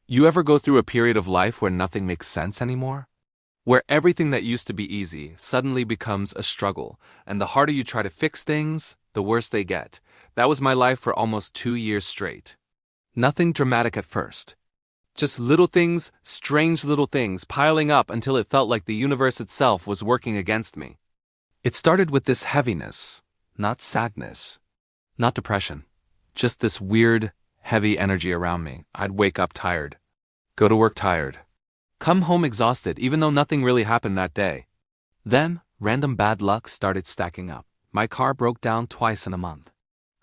You ever go through a period of life where nothing makes sense anymore? Where everything that used to be easy suddenly becomes a struggle, and the harder you try to fix things, the worse they get. That was my life for almost 2 years straight. Nothing dramatic at first. Just little things, strange little things, piling up until it felt like the universe itself was working against me. It started with this heaviness, not sadness, not depression. Just this weird, heavy energy around me. I'd wake up tired, go to work tired, come home exhausted even though nothing really happened that day. Then, random bad luck started stacking up. My car broke down twice in a month.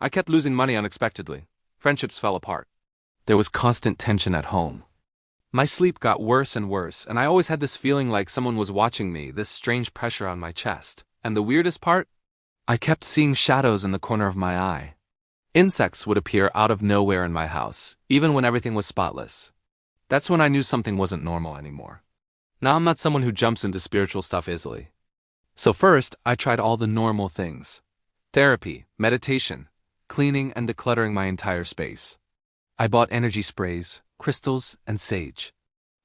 I kept losing money unexpectedly. Friendships fell apart. There was constant tension at home. My sleep got worse and worse, and I always had this feeling like someone was watching me, this strange pressure on my chest. And the weirdest part? I kept seeing shadows in the corner of my eye. Insects would appear out of nowhere in my house, even when everything was spotless. That's when I knew something wasn't normal anymore. Now I'm not someone who jumps into spiritual stuff easily. So first, I tried all the normal things. Therapy, meditation, cleaning and decluttering my entire space. I bought energy sprays, crystals, and sage.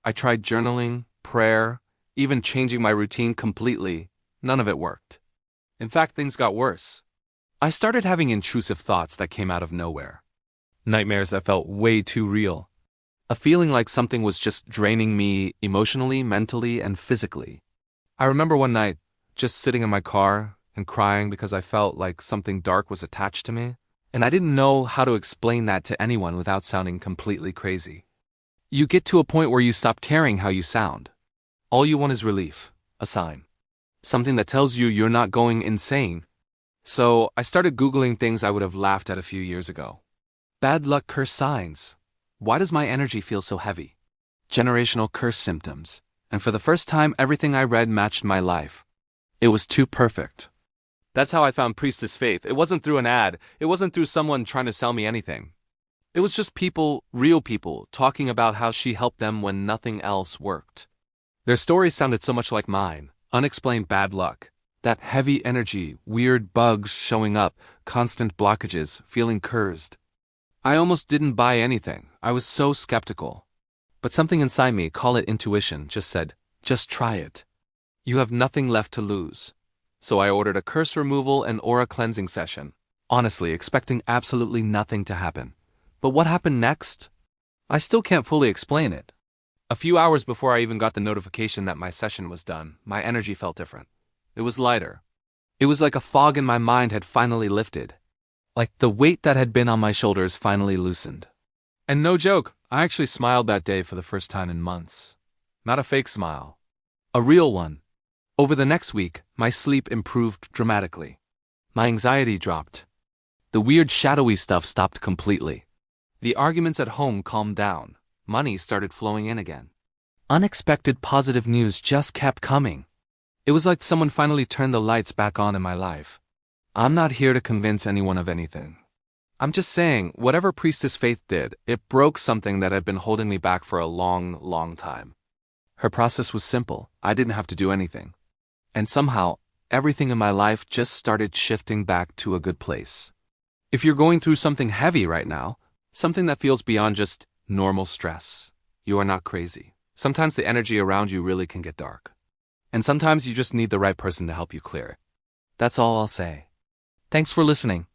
I tried journaling, prayer, even changing my routine completely. None of it worked. In fact, things got worse. I started having intrusive thoughts that came out of nowhere. Nightmares that felt way too real. A feeling like something was just draining me emotionally, mentally, and physically. I remember one night, just sitting in my car and crying because I felt like something dark was attached to me, and I didn't know how to explain that to anyone without sounding completely crazy. You get to a point where you stop caring how you sound. All you want is relief, a sign. Something that tells you you're not going insane. So I started Googling things I would have laughed at a few years ago. Bad luck curse signs. Why does my energy feel so heavy? Generational curse symptoms. And for the first time, everything I read matched my life. It was too perfect. That's how I found Priestess Faith. It wasn't through an ad. It wasn't through someone trying to sell me anything. It was just people, real people, talking about how she helped them when nothing else worked. Their stories sounded so much like mine. Unexplained bad luck. That heavy energy, weird bugs showing up, constant blockages, feeling cursed. I almost didn't buy anything. I was so skeptical. But something inside me, call it intuition, just said, just try it. You have nothing left to lose. So I ordered a curse removal and aura cleansing session, honestly expecting absolutely nothing to happen. But what happened next? I still can't fully explain it. A few hours before I even got the notification that my session was done, my energy felt different. It was lighter. It was like a fog in my mind had finally lifted. Like the weight that had been on my shoulders finally loosened. And no joke, I actually smiled that day for the first time in months. Not a fake smile. A real one. Over the next week, my sleep improved dramatically. My anxiety dropped. The weird shadowy stuff stopped completely. The arguments at home calmed down. Money started flowing in again. Unexpected positive news just kept coming. It was like someone finally turned the lights back on in my life. I'm not here to convince anyone of anything. I'm just saying, whatever Priestess Faith did, it broke something that had been holding me back for a long, long time. Her process was simple. I didn't have to do anything. And somehow, everything in my life just started shifting back to a good place. If you're going through something heavy right now, something that feels beyond just normal stress, you are not crazy. Sometimes the energy around you really can get dark. And sometimes you just need the right person to help you clear it. That's all I'll say. Thanks for listening.